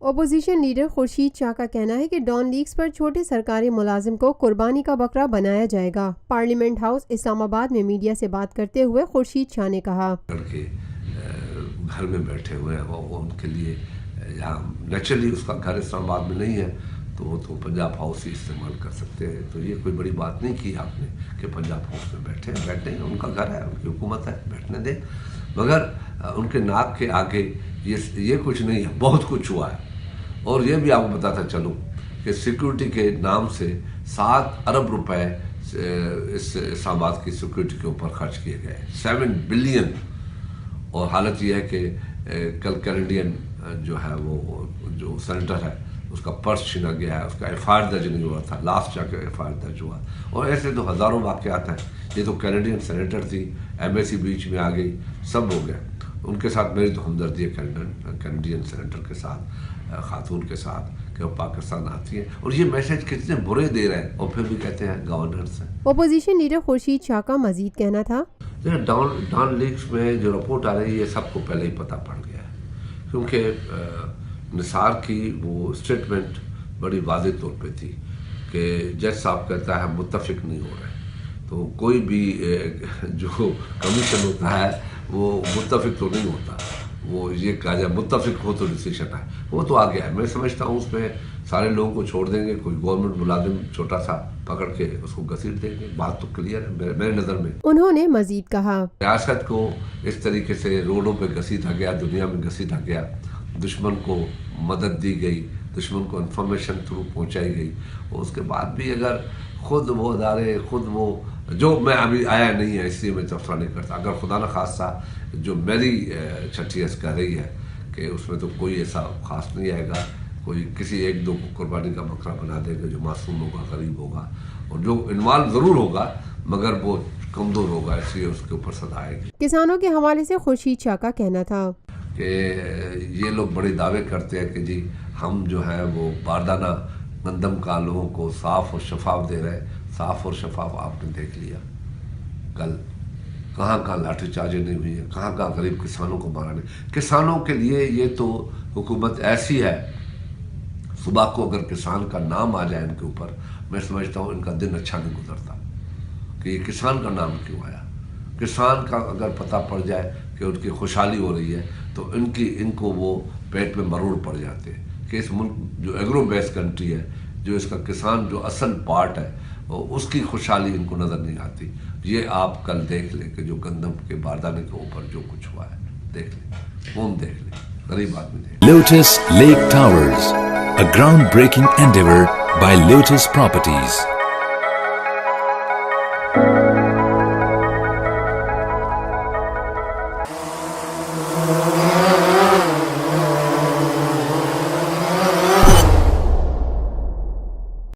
Opposition leader Khurshid Shah کا کہنا ہے کہ ڈان لیگز پر چھوٹے سرکاری ملازم کو قربانی کا بکرا بنایا جائے گا۔ پارلیمنٹ ہاؤس اسلام آباد میں میڈیا سے بات کرتے ہوئے خورشید شاہ نے کہا گھر میں بیٹھے ہوئے ہیں وہ ان کے لیے یہاں نیچرلی اس کا گھر اسلام آباد میں نہیں ہے تو وہ تو پنجاب ہاؤس ہی استعمال کر سکتے ہیں، تو یہ کوئی بڑی بات نہیں کی آپ نے کہ پنجاب ہاؤس میں بیٹھے ان کا گھر ہے، ان کی حکومت ہے، بیٹھنے دیں، مگر ان کے ناک کے آگے یہ کچھ نہیں ہے، بہت کچھ ہوا ہے۔ اور یہ بھی آپ کو بتاتا چلوں کہ سیکورٹی کے نام سے 7 ارب روپے اس اسلام آباد کی سیکورٹی کے اوپر خرچ کیے گئے، 7 بلین۔ اور حالت یہ ہے کہ کل کینیڈین جو ہے وہ جو سینیٹر ہے اس کا پرس چھینا گیا ہے، اس کا ایف آئی آر درج نہیں ہوا تھا، لاسٹ جا کے ایف آئی آر درج ہوا، اور ایسے تو ہزاروں واقعات ہیں۔ یہ تو کینیڈین سینیٹر تھی، ایمبیسی بیچ میں آ گئی، سب ہو گیا۔ ان کے ساتھ میری تو ہمدردی ہے کینیڈین سینیٹر کے ساتھ، خاتون کے ساتھ، کہ وہ پاکستان آتی ہیں اور یہ میسج کتنے برے دے رہے ہیں اور پھر بھی کہتے ہیں گورننس ہے۔ اپوزیشن لیڈر خورشید شاہ کا مزید کہنا تھا ڈان لیگز میں جو رپورٹ آ رہی ہے یہ سب کو پہلے ہی پتہ پڑ گیا ہے، کیونکہ نثار کی وہ اسٹیٹمنٹ بڑی واضح طور پہ تھی کہ جج صاحب کہتا ہے متفق نہیں ہو رہے، تو کوئی بھی جو کمیشن ہوتا ہے وہ متفق تو نہیں ہوتا، وہ یہ کہا جائے متفق ہو تو ڈیسیشن ہے، وہ تو آ گیا ہے۔ میں سمجھتا ہوں اس میں سارے لوگوں کو چھوڑ دیں گے، کوئی گورنمنٹ ملازم چھوٹا سا پکڑ کے اس کو گھسیٹ دیں گے، بات تو کلیئر ہے میرے نظر میں۔ انہوں نے مزید کہا ریاست کو اس طریقے سے روڈوں پہ گھسیٹا گیا، دنیا میں گھسیٹا گیا، دشمن کو مدد دی گئی، دشمن کو انفارمیشن تھرو پہنچائی گئی، اور اس کے بعد بھی اگر خود وہ ادارے وہ جو میں ابھی آیا نہیں ہے اس لیے میں تبصرہ نہیں کرتا، اگر خدا نخواستہ جو میری چھٹی ایس کہہ رہی ہے کہ اس میں تو کوئی ایسا خاص نہیں آئے گا، کوئی کسی 1-2 کو قربانی کا بکرا بنا دے گا جو معصوم ہوگا، غریب ہوگا، اور جو انوالو ضرور ہوگا مگر وہ کمزور ہوگا، اس لیے اس کے اوپر سزا آئے گی۔ کسانوں کے حوالے سے خورشید شاہ کا کہنا تھا کہ یہ لوگ بڑے دعوے کرتے ہیں کہ جی ہم جو ہے وہ باردانہ گندم کا لوگوں کو صاف اور شفاف دے رہے، صاف اور شفاف آپ نے دیکھ لیا کل کہاں لاٹھی چارجیں نہیں ہوئی ہیں، کہاں غریب کسانوں کو مارا نہیں۔ کسانوں کے لیے یہ تو حکومت ایسی ہے، صبح کو اگر کسان کا نام آ جائے ان کے اوپر، میں سمجھتا ہوں ان کا دن اچھا نہیں گزرتا کہ یہ کسان کا نام کیوں آیا۔ کسان کا اگر پتہ پڑ جائے کہ ان کی خوشحالی ہو رہی ہے تو ان کو وہ پیٹ میں مروڑ پڑ جاتے ہیں کہ اس ملک جو ایگرو بیس کنٹری ہے، جو اس کا کسان جو اصل پارٹ ہے، اس کی خوشحالی ان کو نظر نہیں آتی۔ یہ آپ کل دیکھ لیں کہ جو گندم کے باردانے کے اوپر جو کچھ ہوا ہے، دیکھ لیں، قوم دیکھ لیں، غریب آدمی دیکھ لیں۔ Lotus Lake Towers, a groundbreaking endeavor by Lotus Properties.